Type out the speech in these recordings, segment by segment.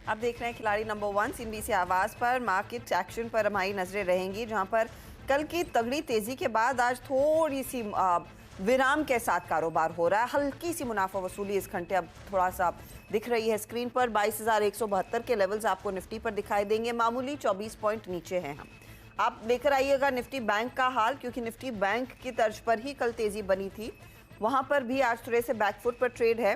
आप देख रहे हैं खिलाड़ी नंबर 1 CNBC आवाज पर। मार्केट एक्शन पर हमारी नजरें रहेंगी, जहां पर कल की तगड़ी तेजी के बाद आज थोड़ी सी विराम के साथ कारोबार हो रहा है। हल्की सी मुनाफा वसूली इस घंटे अब थोड़ा सा दिख रही है स्क्रीन पर। 22,172 के लेवल्स आपको निफ्टी पर दिखाई देंगे। मामूली 24 पॉइंट नीचे हैं हम। आप लेकर आइएगा निफ्टी बैंक का हाल, क्योंकि निफ्टी बैंक की तर्ज पर ही कल तेजी बनी थी। वहां पर भी आज थोड़े से बैकफुट पर ट्रेड है।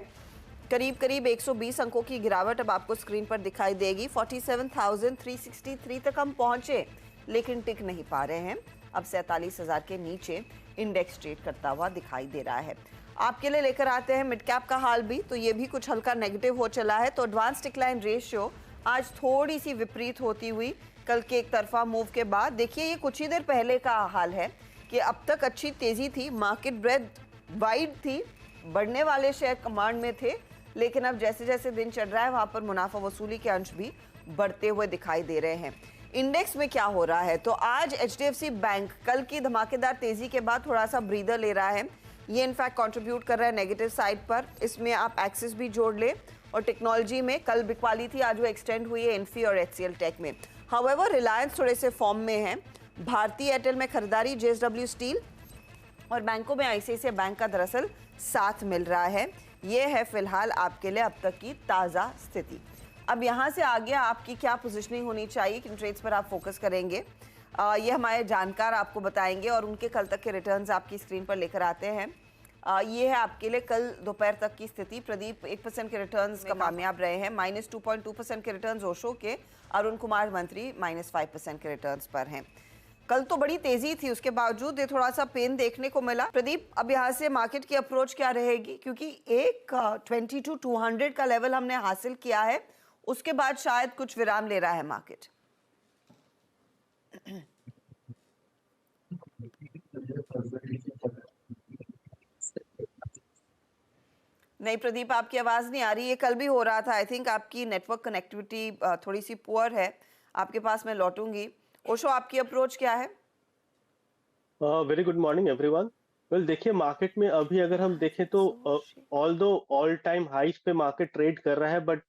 करीब 120 अंकों की गिरावट अब आपको स्क्रीन पर दिखाई देगी। 47,363 तक हम पहुंचे, लेकिन टिक नहीं पा रहे हैं। अब 47,000 के नीचे इंडेक्स ट्रेड करता हुआ दिखाई दे रहा है। आपके लिए लेकर आते हैं मिड कैप का हाल भी, तो ये भी कुछ हल्का नेगेटिव हो चला है। तो एडवांस डिक्लाइन रेशियो आज थोड़ी सी विपरीत होती हुई कल के एक तरफा मूव के बाद। देखिए, ये कुछ ही देर पहले का हाल है कि अब तक अच्छी तेजी थी, मार्केट ब्रेथ वाइड थी, बढ़ने वाले शेयर कमांड में थे, लेकिन अब जैसे जैसे दिन चढ़ रहा है वहां पर मुनाफा वसूली के अंश भी बढ़ते हुए दिखाई दे रहे हैं। इंडेक्स में क्या हो रहा है, तो आज HDFC बैंक कल की धमाकेदार तेजी के बाद थोड़ा सा ब्रीदर ले रहा है। ये इनफैक्ट कंट्रीब्यूट कर रहा है नेगेटिव साइड पर। इसमें आप एक्सिस भी जोड़ ले, और टेक्नोलॉजी में कल बिकवाली थी, आज वो एक्सटेंड हुई है इन्फी और HCL टेक में। हाउएवर रिलायंस थोड़े से फॉर्म में है। भारतीय एयरटेल में खरीदारी, JSW स्टील और बैंकों में ICICI बैंक का दरअसल साथ मिल रहा है। ये है फिलहाल आपके लिए अब तक की ताज़ा स्थिति। अब यहाँ से आगे आपकी क्या पोजीशनिंग होनी चाहिए, किन ट्रेड्स पर आप फोकस करेंगे, ये हमारे जानकार आपको बताएंगे, और उनके कल तक के रिटर्न्स आपकी स्क्रीन पर लेकर आते हैं। ये है आपके लिए कल दोपहर तक की स्थिति। प्रदीप 1% के रिटर्न्स का कामयाब रहे हैं। -2.2% के रिटर्न्स ओशो के। अरुण कुमार मंत्री -5% के रिटर्न्स पर हैं। कल तो बड़ी तेजी थी, उसके बावजूद ये थोड़ा सा पेन देखने को मिला। प्रदीप, अब यहाँ से मार्केट की अप्रोच क्या रहेगी, क्योंकि एक 22,200 का लेवल हमने हासिल किया है, उसके बाद शायद कुछ विराम ले रहा है मार्केट। नहीं प्रदीप, आपकी आवाज नहीं आ रही। ये कल भी हो रहा था। आई थिंक आपकी नेटवर्क कनेक्टिविटी थोड़ी सी पुअर है। आपके पास मैं लौटूंगी। ओशो, आपकी अप्रोच क्या है? Very good morning everyone. Well देखिए, मार्केट में अभी अगर हम देखें तो ऑल्दो ऑल टाइम हाइस पे मार्केट ट्रेड कर रहा है, बट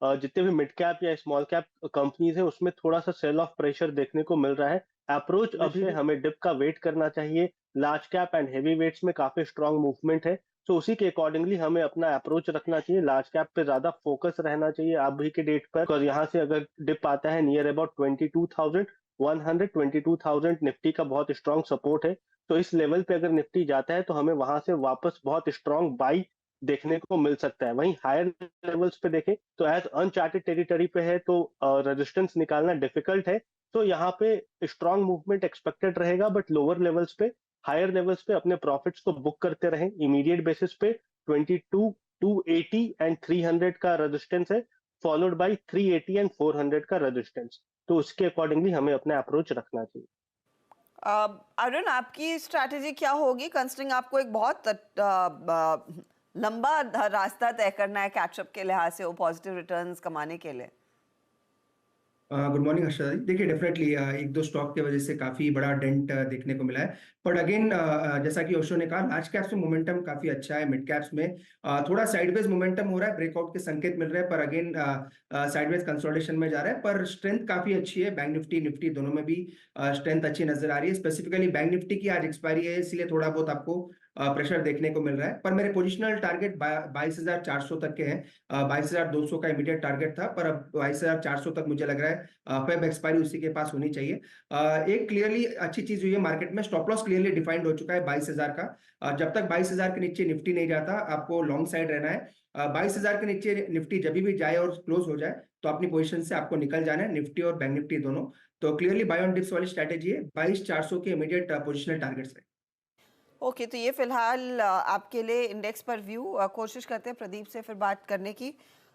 जितने भी मिड कैप या स्मॉल कैप कंपनीज है उसमें थोड़ा सा सेल ऑफ प्रेशर देखने को मिल रहा है। अप्रोच अभी हमें डिप का वेट करना चाहिए। Large cap and heavy weights में काफी स्ट्रांग मूवमेंट है, तो उसी के अकॉर्डिंगली हमें अपना अप्रोच रखना चाहिए। लार्ज कैप पे ज्यादा फोकस रहना चाहिए अभी के डेट पर। यहाँ से अगर डिप आता है नियर अबाउट 22,100 निफ्टी का बहुत स्ट्रांग सपोर्ट है, तो इस लेवल पे अगर निफ्टी जाता है तो हमें वहां से वापस बहुत स्ट्रांग बाई देखने को मिल सकता है। वहीं हायर लेवल्स पे देखें तो एज अनचार्टेड टेरिटरी पे है, तो रेजिस्टेंस निकालना डिफिकल्ट है। तो यहाँ पे स्ट्रांग मूवमेंट एक्सपेक्टेड रहेगा, बट लोअर लेवल्स पे, हायर लेवल्स पे अपने प्रॉफिट्स को बुक करते रहें। इमीडिएट बेसिस पे 22,280 एंड 300 का रेजिस्टेंस है, फॉलोड बाय 380 एंड 400 का रेजिस्टेंस। तो उसके अकॉर्डिंगली हमें अपना अप्रोच रखना चाहिए। अरुण, आपकी स्ट्रैटेजी क्या होगी, कंसिडरिंग आपको एक बहुत लंबा रास्ता तय करना है कैचअप के लिहाज से, वो पॉजिटिव रिटर्न्स कमाने के लिए? गुड मॉर्निंग हर्षदा जी। देखिए, डेफिनेटली एक दो स्टॉक की वजह से काफी बड़ा डेंट देखने को मिला है, बट अगेन जैसा कि ओशो ने कहा, लार्ज कैप्स में मोमेंटम काफी अच्छा है। मिड कैप्स में थोड़ा साइडवेज मोमेंटम हो रहा है, ब्रेकआउट के संकेत मिल रहे हैं, पर अगेन साइडवेज कंसोलिडेशन में जा रहा है। पर स्ट्रेंथ काफी अच्छी है, बैंक निफ्टी दोनों में भी स्ट्रेंथ अच्छी नजर आ रही है। स्पेसिफिकली बैंक निफ्टी की आज एक्सपायरी है, इसलिए थोड़ा बहुत आपको प्रेशर देखने को मिल रहा है। पर मेरे पोजिशनल टारगेट 22,400 तक के हैं। 22,200 का इमीडिएट टारगेट था, पर अब 22,400 तक मुझे लग रहा है फेब एक्सपायरी उसी के पास होनी चाहिए। एक क्लियरली अच्छी चीज हुई है मार्केट में, स्टॉप लॉस क्लियरली डिफाइंड हो चुका है 22,000 का। जब तक 22,000 के नीचे निफ्टी नहीं जाता, आपको लॉन्ग साइड रहना है। 22,000 के नीचे निफ्टी जब भी जाए और क्लोज हो जाए, तो अपनी पोजीशन से आपको निकल जाना है, निफ्टी और बैंक निफ्टी दोनों। तो क्लियरली बाय ऑन डिप्स वाली स्ट्रैटेजी है। 22,400 के इमीडिएट पोजिशनल टारगेट्स है। ओके, तो ये फिलहाल आपके लिए इंडेक्स पर व्यू। कोशिश करते हैं प्रदीप से फिर बात करने की।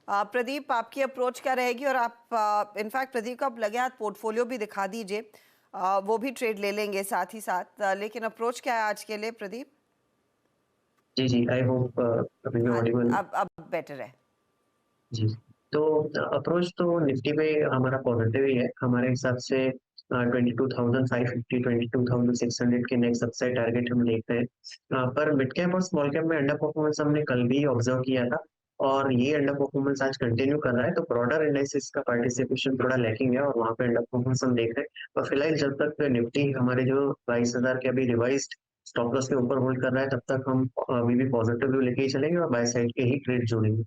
प्रदीप, आपकी अप्रोच क्या रहेगी, और आप इनफैक्ट प्रदीप का लगे हाथ पोर्टफोलियो भी दिखा दीजिए, वो भी ट्रेड ले लेंगे साथ ही साथ। लेकिन अप्रोच क्या है आज के लिए प्रदीप? जी, आई होप अभी मैं ऑडिबल। अब बेटर है जी, तो अप्रोच तो निफ्टी पे हमारा पॉजिटिव ही है। हमारे हिसाब से 22,550 22,600 के नेक्स्ट अपसाइड टारगेट हम देखते हैं। पर मिड कैप और स्मॉल कैप में अंडर परफॉर्मेंस हमने कल भी ऑब्जर्व किया था। और ये अंडर परफॉर्मेंस आज कंटिन्यू कर रहा है, तो ब्रॉडर इंडेक्सेस का पार्टिसिपेशन थोड़ा लैकिंग है और वहाँ पे अंडर परफॉर्मेंस हम देख रहे हैं। पर फिलहाल जब तक निफ्टी हमारे जो 22,000 के अभी रिवाइज्ड स्टॉप लॉस के ऊपर होल्ड कर रहा है, तब तक हम अभी भी पॉजिटिव व्यू लेके ही चलेंगे और बाय साइड के ही ट्रेड जोड़ेंगे।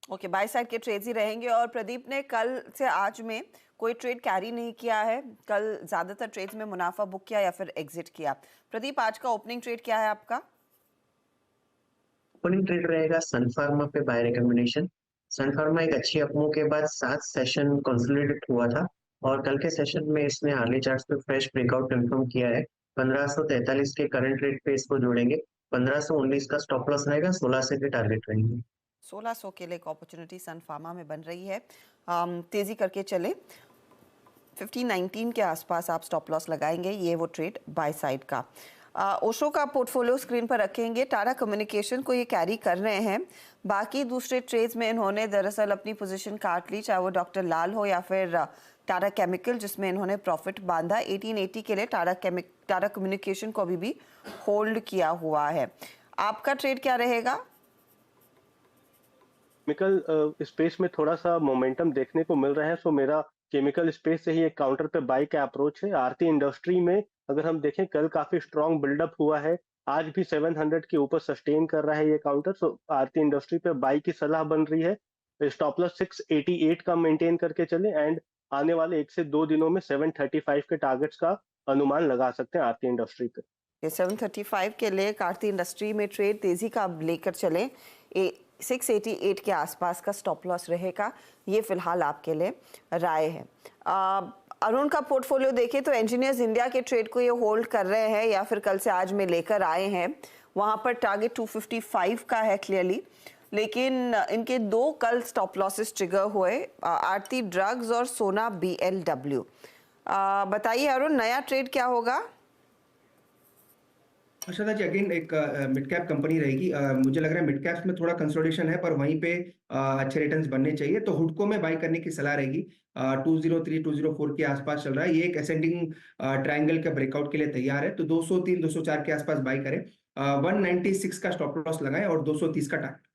ओके, बाय साइड के ट्रेड्स ही रहेंगे। और प्रदीप ने कल से आज में कोई ट्रेड कैरी नहीं किया है, कल ज्यादातर ट्रेड्स में मुनाफा बुक किया या फिर एग्जिट किया। प्रदीप, आज का ओपनिंग ट्रेड क्या है आपका? ओपनिंग ट्रेड रहेगा सन फार्मा पे बाय रिकमेंडेशन। सन फार्मा एक अच्छी अपमूव के बाद 7 सेशन कंसोलिडेट हुआ था और कल के सेशन में इसने हार्ली चार्ट्स पे फ्रेश ब्रेकआउट कंफर्म किया है। 1543 के करंट रेट पे इसको जोड़ेंगे। 1519 का स्टॉप लॉस रहेगा, 1600 के टारगेट रहेंगे। 1600 के लिए एक अपॉर्चुनिटी सन फार्मा में बन रही है। तेजी करके चले, 1519 के आसपास आप स्टॉप लॉस लगाएंगे, ये वो ट्रेड बाय साइड का। ओशो का पोर्टफोलियो स्क्रीन पर रखेंगे। टाटा कम्युनिकेशन को ये कैरी कर रहे हैं। बाकी दूसरे ट्रेड्स में इन्होंने दरअसल अपनी पोजीशन काट ली, चाहे वो डॉक्टर लाल हो या फिर टाटा केमिकल, जिसमें इन्होंने प्रॉफिट बांधा। 1880 के लिए टाटा कम्युनिकेशन को अभी भी होल्ड किया हुआ है। आपका ट्रेड क्या रहेगा? केमिकल स्पेस में थोड़ा सा मोमेंटम देखने को मिल रहा है, सो मेरा केमिकल स्पेस से ही एक काउंटर पे बाई का अप्रोच है। आरती इंडस्ट्री में अगर हम देखें, कल काफी स्ट्रॉन्ग बिल्डअप हुआ है, आज भी 700 के ऊपर सस्टेन कर रहा है ये काउंटर, सो आरती इंडस्ट्री पे बाई की सलाह बन रही है। स्टॉप लॉस 688 का मेंटेन करके चले एंड आने वाले 1 से 2 दिनों में 735 के टारगेट्स का अनुमान लगा सकते हैं आरती इंडस्ट्री पे। 735 के लिए आरती इंडस्ट्री में ट्रेड तेजी का लेकर चले। 688 के आसपास का स्टॉप लॉस रहेगा, ये फिलहाल आपके लिए राय है। अरुण का पोर्टफोलियो देखें तो इंजीनियर्स इंडिया के ट्रेड को ये होल्ड कर रहे हैं या फिर कल से आज में लेकर आए हैं। वहां पर टारगेट 255 का है क्लियरली, लेकिन इनके 2 कल स्टॉप लॉसेस ट्रिगर हुए, आरती ड्रग्स और सोना BLW। बताइए अरुण, नया ट्रेड क्या होगा? श्रद्धा जी, अगेन एक मिड कैप कंपनी रहेगी। मुझे लग रहा है मिड कैप्स में थोड़ा कंसोलिडेशन है, पर वहीं पे अच्छे रिटर्न्स बनने चाहिए, तो हुडको में बाई करने की सलाह रहेगी। 203 204 के आसपास चल रहा है, ये एक असेंडिंग ट्रायंगल का ब्रेकआउट के लिए तैयार है, तो 203 204 के आसपास बाई करें। 196 का स्टॉप लॉस लगाएं और 230 का टारगेट।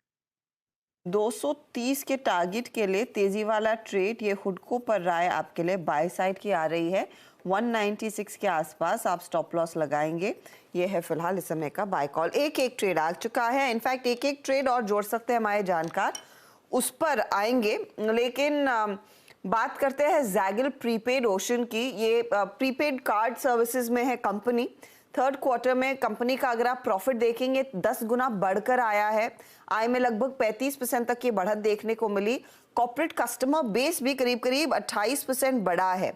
230 के टारगेट के लिए तेजी वाला ट्रेड ये हुडको पर राय आपके लिए बाय साइड की आ रही है। 196 के आसपास आप स्टॉप लॉस लगाएंगे, ये है फिलहाल इस समय का बाय कॉल। एक ट्रेड आ चुका है, इनफैक्ट एक ट्रेड और जोड़ सकते हैं हमारे जानकार, उस पर आएंगे, लेकिन बात करते हैं जैगिल प्रीपेड ओशन की। ये प्रीपेड कार्ड सर्विसेज में है कंपनी। थर्ड क्वार्टर में कंपनी का अगर आप प्रॉफिट देखेंगे 10 गुना बढ़कर आया है। आय में लगभग 35% तक की बढ़त देखने को मिली। कॉर्पोरेट कस्टमर बेस भी करीब करीब 28% बढ़ा है।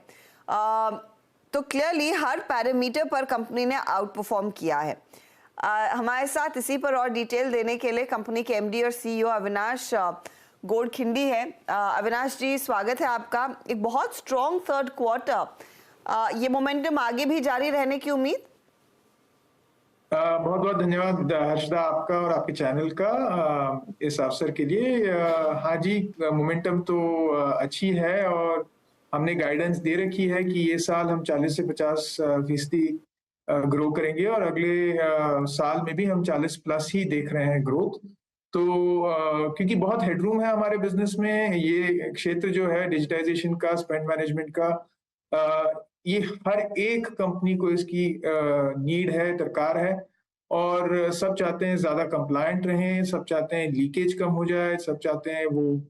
तो क्लियरली हर पैरामीटर पर कंपनी ने आउट परफॉर्म किया है। हमारे साथ इसी पर और डिटेल देने के लिए कंपनी के MD और CEO अविनाश गोडखिंडी है। अविनाश जी, स्वागत है आपका। एक बहुत स्ट्रॉन्ग थर्ड क्वार्टर, ये मोमेंटम आगे भी जारी रहने की उम्मीद? बहुत बहुत धन्यवाद हर्षदा, आपका और आपके चैनल का इस अवसर के लिए। हाँ जी, मोमेंटम तो अच्छी है और हमने गाइडेंस दे रखी है कि ये साल हम 40 से 50% ग्रो करेंगे और अगले साल में भी हम 40+ ही देख रहे हैं ग्रोथ। तो क्योंकि बहुत हेडरूम है हमारे बिजनेस में, ये क्षेत्र जो है डिजिटाइजेशन का, स्पेंड मैनेजमेंट का, ये हर एक कंपनी को इसकी नीड है, दरकार है और सब चाहते हैं ज्यादा कंप्लायंट रहें, सब चाहते हैं लीकेज कम हो जाए, सब चाहते हैं वो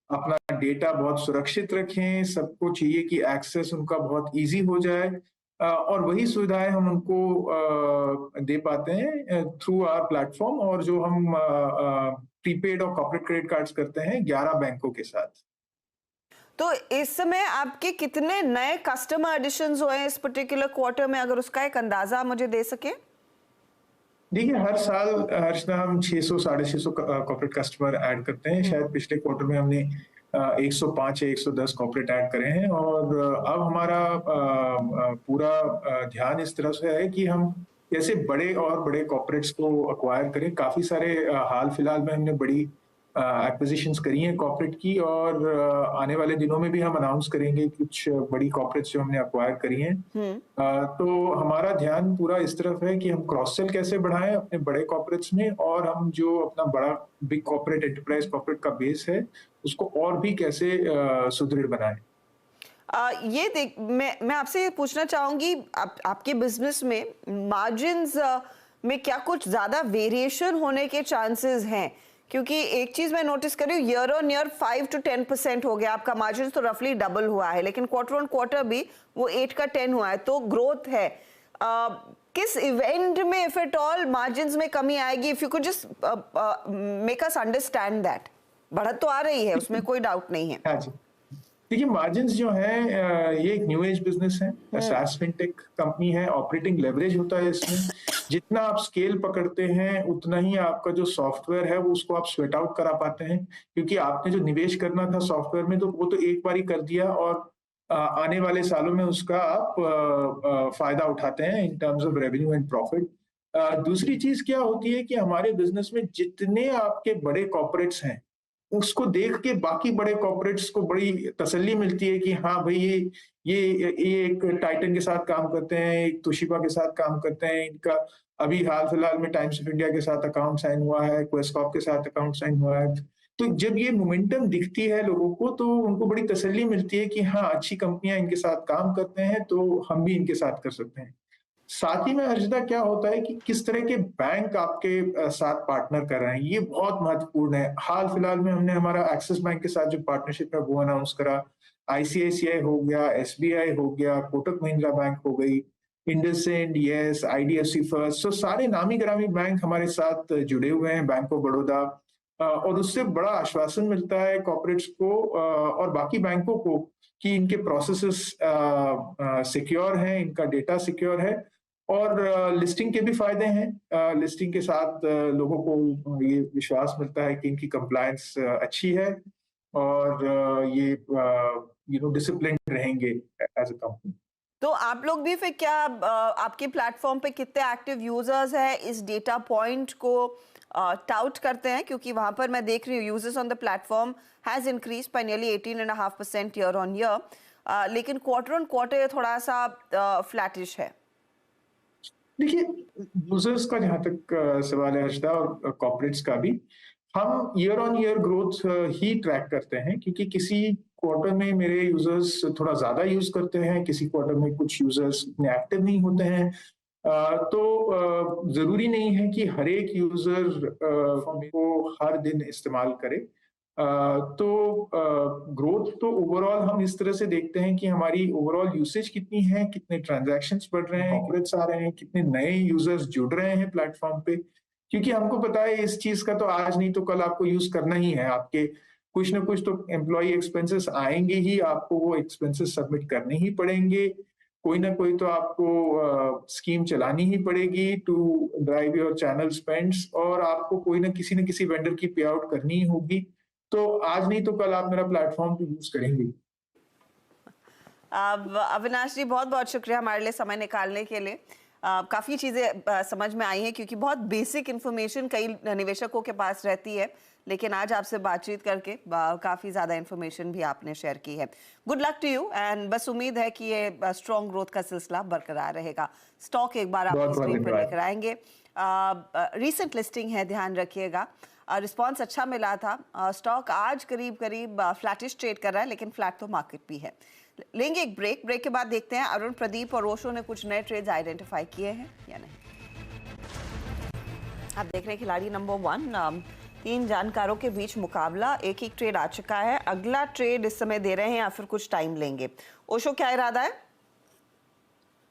अपना डेटा बहुत सुरक्षित रखें, सबको चाहिए कि एक्सेस उनका बहुत इजी हो जाए और वही सुविधाएं हम उनको दे पाते हैं थ्रू आवर प्लेटफॉर्म और जो हम प्रीपेड और कॉर्पोरेट क्रेडिट कार्ड्स करते हैं 11 बैंकों के साथ। तो इस समय आपके कितने नए कस्टमर एडिशंस हुए हैं इस पर्टिकुलर क्वार्टर में, अगर उसका एक अंदाजा मुझे दे सके? देखिए, हर साल हर्षदा हम 600 650 कॉर्पोरेट कस्टमर ऐड करते हैं। शायद पिछले क्वार्टर में हमने 105 या 110 कॉर्पोरेट ऐड करे हैं और अब हमारा पूरा ध्यान इस तरह से है कि हम कैसे बड़े और बड़े कॉर्पोरेट्स को अक्वायर करें। काफी सारे हाल फिलहाल में हमने बड़ी एक्विजिशंस करी हैं कॉर्पोरेट की, और आने वाले दिनों में भी हम अनाउंस करेंगे कुछ बड़ी कॉर्पोरेट्स जो हमने अक्वायर करी हैं। तो हमारा ध्यान पूरा इस तरफ है कि हम क्रॉस सेल कैसे बढ़ाएं अपने बड़े कॉर्पोरेट्स में, और हम जो अपना बड़ा बिग कॉर्पोरेट एंटरप्राइज कॉर्पोरेट का बेस है उसको और भी कैसे सुदृढ़ बनाएं। ये देख, मैं आपसे ये पूछना चाहूंगी, आपके बिजनेस में मार्जिन्स में क्या कुछ ज्यादा वेरिएशन होने के चांसेस हैं? क्योंकि एक चीज मैं नोटिस कर रही हूँ, ईयर ऑन ईयर 5 to 10% हो गया आपका मार्जिन, तो रफली डबल हुआ है, लेकिन क्वार्टर ऑन क्वार्टर भी वो 8 का 10 हुआ है, तो ग्रोथ है। किस इवेंट में इफ एट ऑल मार्जिन्स में कमी आएगी? If you could just make us understand that. बढ़त तो आ रही है, उसमें कोई डाउट नहीं है। हाँ जी, देखिए मार्जिन्स जो है ये एक न्यू एज बिजनेस है, SaaS फिनटेक कंपनी है, ऑपरेटिंग लेवरेज होता है इसमें। जितना आप स्केल पकड़ते हैं उतना ही आपका जो सॉफ्टवेयर है वो उसको आप स्वेट आउट करा पाते हैं, क्योंकि आपने जो निवेश करना था सॉफ्टवेयर में तो वो तो एक बार ही कर दिया, और आने वाले सालों में उसका आप फायदा उठाते हैं in terms of revenue and profit. दूसरी चीज क्या होती है कि हमारे बिजनेस में जितने आपके बड़े कॉर्पोरेट्स हैं उसको देख के बाकी बड़े कॉर्पोरेट्स को बड़ी तसल्ली मिलती है कि हाँ भाई ये एक टाइटन के साथ काम करते हैं, एक तोशिबा के साथ काम करते हैं, इनका अभी हाल फिलहाल में टाइम्स ऑफ इंडिया के साथ अकाउंट साइन हुआ है, क्वेस्कॉप के साथ अकाउंट साइन हुआ है। तो जब ये मोमेंटम दिखती है लोगों को तो उनको बड़ी तसल्ली मिलती है कि हाँ अच्छी कंपनियां इनके साथ काम करते हैं तो हम भी इनके साथ कर सकते हैं। साथ ही में अर्जिता क्या होता है कि किस तरह के बैंक आपके साथ पार्टनर कर रहे हैं, ये बहुत महत्वपूर्ण है। हाल फिलहाल में हमने हमारा एक्सिस बैंक के साथ जो पार्टनरशिप है वो अनाउंस करा, ICICI हो गया, SBI हो गया, कोटक महिंद्रा बैंक हो गई, इंडसइंड, यस, IDFC फर्स्ट, सो सारे नामी गिरामी बैंक हमारे साथ जुड़े हुए हैं, बैंक ऑफ बड़ौदा, और उससे बड़ा आश्वासन मिलता है कॉर्पोरेट्स को और बाकी बैंकों को कि इनके प्रोसेसेस सिक्योर हैं, इनका डेटा सिक्योर है, और लिस्टिंग के भी फायदे हैं। लिस्टिंग के साथ लोगों को ये विश्वास मिलता है कि इनकी कंप्लायंस अच्छी है और ये डिसिप्लिन रहेंगे एज अ कंपनी। तो आप लोग भी फिर क्या आपके प्लेटफॉर्म पे कितने एक्टिव यूजर्स हैं इस डेटा पॉइंट को टाउट करते हैं? क्योंकि वहां पर मैं देख रही हूँ users on the platform has increase by nearly 18.5% year on year, लेकिन क्वार्टर ऑन क्वार्टर थोड़ा सा फ्लैटिश है। देखिए यूजर्स का जहां तक सवाल है हर्षदा, और कॉर्पोरेट्स का भी, हम year on year growth he track करते हैं, क्योंकि किसी क्वार्टर में मेरे यूजर्स थोड़ा ज्यादा यूज करते हैं, किसी क्वार्टर में कुछ यूजर्स इतने एक्टिव नहीं होते हैं, तो जरूरी नहीं है कि हर एक यूजर को हर दिन इस्तेमाल करे। तो ग्रोथ तो ओवरऑल हम इस तरह से देखते हैं कि हमारी ओवरऑल यूसेज कितनी है, कितने ट्रांजैक्शंस बढ़ रहे हैं, कॉर्पोरेट्स आ रहे हैं, कितने नए यूजर्स जुड़ रहे हैं प्लेटफॉर्म पे, क्योंकि हमको पता है इस चीज का तो आज नहीं तो कल आपको यूज करना ही है। आपके कुछ ना कुछ तो एम्प्लॉय एक्सपेंसेस आएंगे ही, आपको वो एक्सपेंसेस सबमिट करने ही पड़ेंगे, कोई ना कोई तो आपको स्कीम चलानी ही पड़ेगी to drive your channel spends, और आपको कोई ना किसी वेंडर की पे आउट करनी ही होगी। तो आज नहीं तो कल आप मेरा प्लेटफॉर्म भी यूज करेंगे। अविनाश जी बहुत बहुत शुक्रिया हमारे लिए समय निकालने के लिए। काफ़ी चीज़ें समझ में आई हैं, क्योंकि बहुत बेसिक इन्फॉर्मेशन कई निवेशकों के पास रहती है, लेकिन आज आपसे बातचीत करके काफ़ी ज़्यादा इन्फॉर्मेशन भी आपने शेयर की है। Good luck to you, and बस उम्मीद है कि ये स्ट्रॉन्ग ग्रोथ का सिलसिला बरकरार रहेगा। स्टॉक एक बार आप स्क्रीन पर लेकर आएंगे, रीसेंट लिस्टिंग है, ध्यान रखिएगा। रिस्पांस अच्छा मिला था, स्टॉक आज करीब फ्लैटिश ट्रेड कर रहा है, लेकिन फ्लैट तो मार्केट भी है। लेंगे एक ब्रेक के बाद देखते हैं अरुण, प्रदीप और रोशो ने कुछ नए ट्रेड्स आइडेंटिफाई किए हैं या नहीं। आप देख रहे हैं खिलाड़ी नंबर 1, 3 जानकारों के बीच मुकाबला, एक ट्रेड आ चुका है, अगला ट्रेड इस समय दे रहे हैं या फिर कुछ टाइम लेंगे? ओशो क्या इरादा है?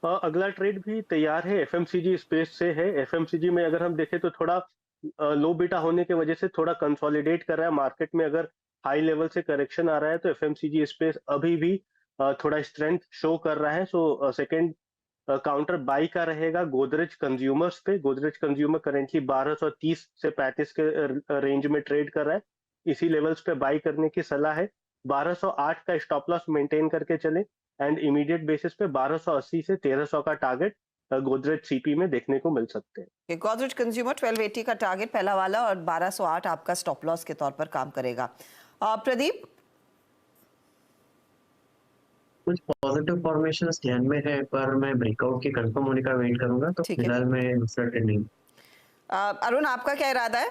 अगला ट्रेड भी तैयार है, FMCG स्पेस से है। FMCG में अगर हम देखें तो थोड़ा लो बीटा होने की वजह से थोड़ा कंसोलिडेट कर रहा है मार्केट में। अगर हाई लेवल से करेक्शन आ रहा है तो FMCG स्पेस अभी भी थोड़ा स्ट्रेंथ शो कर रहा है। सो सेकंड काउंटर बाई का रहेगा गोदरेज कंज्यूमर्स पे। गोदरेज कंज्यूमर करेंटली 1230 से 35 के रेंज में ट्रेड कर रहा है, इसी लेवल्स पे बाई करने की सलाह है। 1208 का स्टॉप लॉस मेंटेन करके चले, एंड इमीडिएट बेसिस पे 1280 से 1300 का टारगेट गोदरेज सीपी में देखने को मिल सकते हैं। गोदरेज कंज्यूमर 1280 का टारगेट पहला वाला और 1208 आपका स्टॉप लॉस के तौर पर काम करेगा। प्रदीप, कुछ पॉजिटिव फॉर्मेशंस ध्यान में है, पर मैं ब्रेकआउट के कंफर्म होने का वेट करूंगा, तो ठीक है। फिलहाल मैं दूसरा ट्रेंडिंग। अरुण, आपका क्या इरादा है?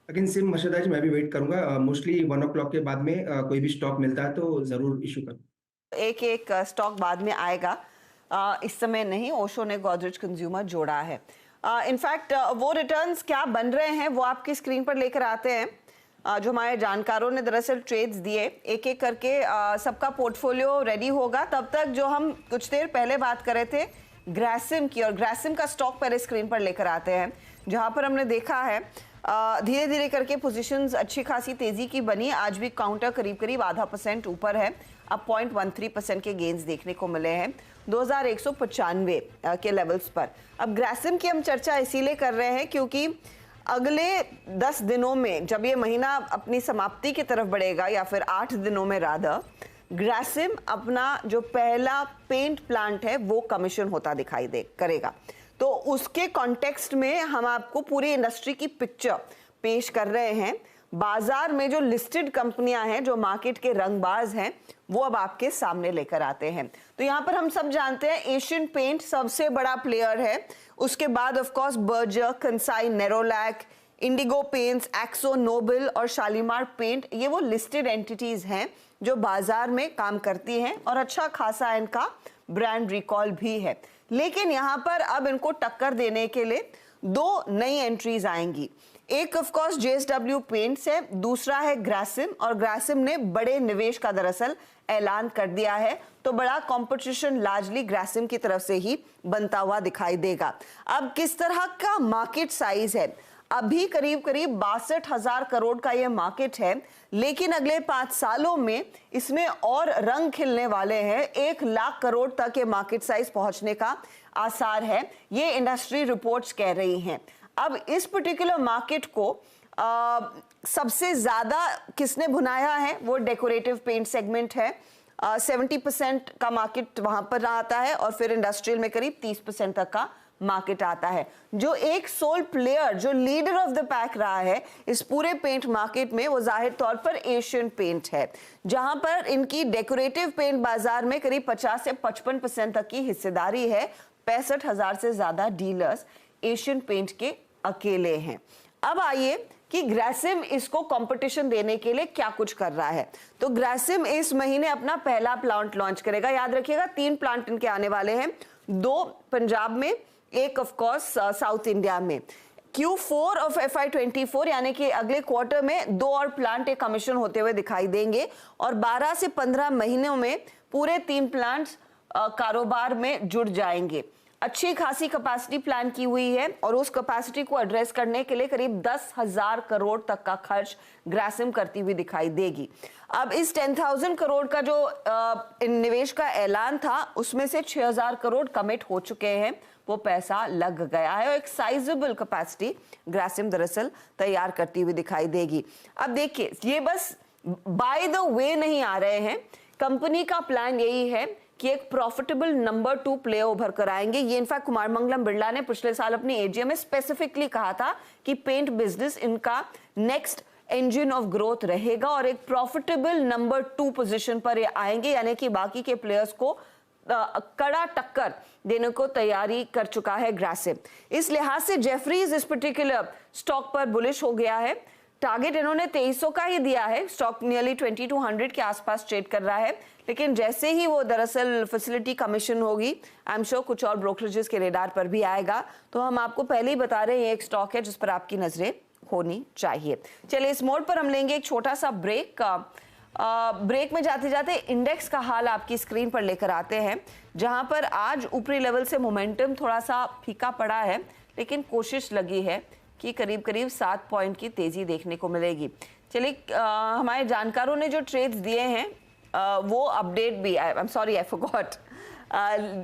लेकिन सिम मशदाज मैं भी वेट करूंगा। मोस्टली 1 o'clock के बाद में कोई भी स्टॉक मिलता है तो जरूर इशू करूँ। एक स्टॉक बाद में आएगा, इस समय नहीं। ओशो ने गोदरेज कंज्यूमर जोड़ा है। इनफैक्ट वो रिटर्न्स क्या बन रहे हैं वो आपकी स्क्रीन पर लेकर आते हैं। जो हमारे जानकारों ने दरअसल ट्रेड्स दिए, एक एक करके सबका पोर्टफोलियो रेडी होगा। तब तक जो हम कुछ देर पहले बात कर रहे थे ग्रासिम की, और ग्रासिम का स्टॉक पहले स्क्रीन पर लेकर आते हैं, जहां पर हमने देखा है धीरे धीरे करके पोजीशंस अच्छी खासी तेजी की बनी। आज भी काउंटर करीब करीब 0.5% ऊपर है, अब 0.13% के गेन्स देखने को मिले हैं 2195 के लेवल्स पर। अब ग्रासिम की हम चर्चा इसीलिए कर रहे हैं क्योंकि अगले 10 दिनों में जब ये महीना अपनी समाप्ति की तरफ बढ़ेगा, या फिर 8 दिनों में रादर, ग्रासिम अपना जो पहला पेंट प्लांट है वो कमीशन होता दिखाई करेगा। तो उसके कॉन्टेक्स्ट में हम आपको पूरी इंडस्ट्री की पिक्चर पेश कर रहे हैं। बाजार में जो लिस्टेड कंपनियां हैं, जो मार्केट के रंगबाज हैं, वो अब आपके सामने लेकर आते हैं। तो यहाँ पर हम सब जानते हैं एशियन पेंट सबसे बड़ा प्लेयर है। उसके बाद of course Berger, Kansai, Nerolac, Indigo paints, Akzo Nobel और शालीमार पेंट, ये वो लिस्टेड एंटिटीज हैं जो बाजार में काम करती हैं और अच्छा खासा इनका ब्रांड रिकॉल भी है। लेकिन यहाँ पर अब इनको टक्कर देने के लिए 2 नई एंट्रीज आएंगी। एक ऑफ कोर्स JSW पेंट्स है, दूसरा है ग्रासिम, और ग्रासिम ने बड़े निवेश का दरअसल ऐलान कर दिया है। तो बड़ा कंपटीशन लार्जली ग्रासिम की तरफ से ही बनता हुआ दिखाई देगा। अब किस तरह का मार्केट साइज है? अभी करीब करीब 62,000 करोड़ का ये मार्केट है, लेकिन अगले 5 सालों में इसमें और रंग खिलने वाले हैं। 1 लाख करोड़ तक ये मार्केट साइज पहुंचने का आसार है, ये इंडस्ट्री रिपोर्ट्स कह रही हैं। अब इस पर्टिकुलर मार्केट को सबसे ज्यादा किसने भुनाया है? वो डेकोरेटिव पेंट सेगमेंट है। 70% का मार्केट वहां पर आता है, और फिर इंडस्ट्रियल में करीब 30% तक का मार्केट आता है। जो एक सोल प्लेयर, जो लीडर ऑफ द पैक रहा है इस पूरे पेंट मार्केट में, वो जाहिर तौर पर एशियन पेंट है, जहां पर इनकी डेकोरेटिव पेंट बाजार में करीब 50 से 55% तक की हिस्सेदारी है। 65,000 से ज्यादा डीलर्स एशियन पेंट के अकेले हैं। अब आइए कि ग्रासिम इसको कंपटीशन देने के लिए क्या कुछ कर रहा है। तो ग्रासिम इस महीने अपना पहला प्लांट लॉन्च करेगा। याद रखिएगा 3 प्लांट इनके आने वाले हैं, 2 पंजाब में, एक ऑफ कोर्स साउथ इंडिया में। Q4 ऑफ FY24 यानी कि अगले क्वार्टर में 2 और प्लांट कमीशन होते हुए दिखाई देंगे, और 12 से 15 महीनों में पूरे 3 प्लांट्स कारोबार में जुड़ जाएंगे। अच्छी खासी कैपेसिटी प्लान की हुई है, और उस कैपेसिटी को एड्रेस करने के लिए करीब 10,000 करोड़ तक का खर्च ग्रासिम करती हुई दिखाई देगी। अब इस 10,000 करोड़ का जो निवेश का ऐलान था, उसमें से 6,000 करोड़ कमिट हो चुके हैं, वो पैसा लग गया है, और एक साइजेबल कैपेसिटी ग्रासिम दरअसल तैयार करती हुई दिखाई देगी। अब देखिए, ये बस बाय द वे नहीं आ रहे हैं। कंपनी का प्लान यही है कि एक प्रॉफिटेबल नंबर 2 प्लेयर उभर कर आएंगे। ये इनफैक्ट कुमार मंगलम बिरला ने पिछले साल अपनी एजीएम में स्पेसिफिकली कहा था कि पेंट बिजनेस इनका नेक्स्ट इंजन ऑफ ग्रोथ रहेगा, और एक प्रॉफिटेबल नंबर 2 पोजीशन पर ये आएंगे, यानी कि बाकी के प्लेयर्स को कड़ा टक्कर देने को तैयारी कर चुका है ग्रासिम। इस लिहाज से जेफरीज इस पर्टिकुलर स्टॉक पर बुलिश हो गया है। टारगेट इन्होंने 2300 का ही दिया है। स्टॉक नियरली 2200 के आसपास ट्रेड कर रहा है, लेकिन जैसे ही वो दरअसल फैसिलिटी कमीशन होगी, आई एम श्योर कुछ और ब्रोकरेजेस के रेडार पर भी आएगा। तो हम आपको पहले ही बता रहे हैं, ये एक स्टॉक है जिस पर आपकी नजरें होनी चाहिए। चलिए, इस मोड पर हम लेंगे एक छोटा सा ब्रेक। ब्रेक में जाते जाते इंडेक्स का हाल आपकी स्क्रीन पर लेकर आते हैं, जहां पर आज ऊपरी लेवल से मोमेंटम थोड़ा सा फीका पड़ा है, लेकिन कोशिश लगी है कि करीब करीब 7 पॉइंट की तेजी देखने को मिलेगी। चलिए, हमारे जानकारों ने जो ट्रेड्स दिए हैं वो अपडेट भी, I am sorry I forgot,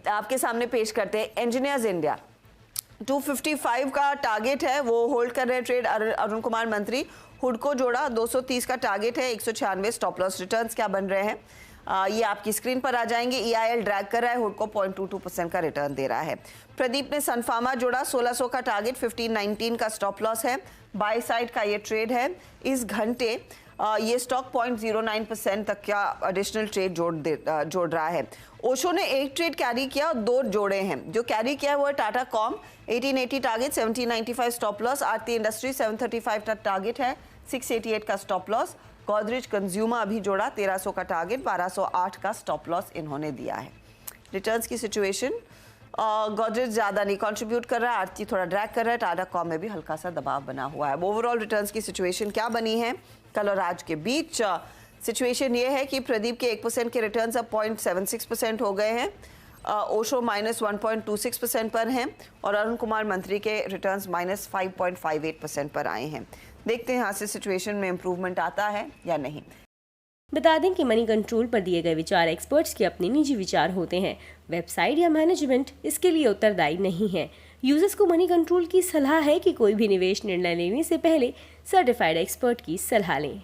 आपके सामने पेश करते हैं। इंजीनियर्स इंडिया 255 का टारगेट है, वो होल्ड कर रहे हैं ट्रेड अरुण कुमार मंत्री। हुडको जोड़ा 230 का टारगेट है, 196 स्टॉप लॉस। रिटर्न्स क्या बन रहे हैं? ये आपकी स्क्रीन पर आ जाएंगे। EIL ड्रैग कर रहा है, हुडको 0.22% का रिटर्न दे रहा है। प्रदीप ने सन फार्मा जोड़ा, 1600 का टारगेट, 1519 का स्टॉप लॉस है। बाय साइड का ये ट्रेड है। इस घंटे ये स्टॉक 0.09% तक का एडिशनल ट्रेड जोड़ रहा है। ओशो ने एक ट्रेड कैरी किया और 2 जोड़े हैं। जो कैरी किया है वो है Tata Comm, 1880 target, 1795 stop loss. Aarti industry 735 का टारगेट है, 688 का स्टॉप लॉस। गोदरेज कंज्यूमर अभी जोड़ा, 1300 का टारगेट, 1208 का स्टॉप लॉस इन्होंने दिया है। रिटर्न्स की सिचुएशन, गोदरेज ज़्यादा नहीं कंट्रीब्यूट कर रहा है, आरती थोड़ा ड्रैग कर रहा है, टाटा कॉम में भी हल्का सा दबाव बना हुआ है। ओवरऑल रिटर्न्स की सिचुएशन क्या बनी है कल और आज के बीच? सिचुएशन ये है कि प्रदीप के 1% के रिटर्न्स अब 0.76% हो गए हैं। ओशो -1.26% पर हैं और अरुण कुमार मंत्री के रिटर्न्स -5.58% पर आए हैं। देखते हैं यहाँ से सिचुएशन में इम्प्रूवमेंट आता है या नहीं। बता दें कि मनी कंट्रोल पर दिए गए विचार एक्सपर्ट्स के अपने निजी विचार होते हैं। वेबसाइट या मैनेजमेंट इसके लिए उत्तरदायी नहीं है। यूजर्स को मनी कंट्रोल की सलाह है कि कोई भी निवेश निर्णय लेने से पहले सर्टिफाइड एक्सपर्ट की सलाह लें।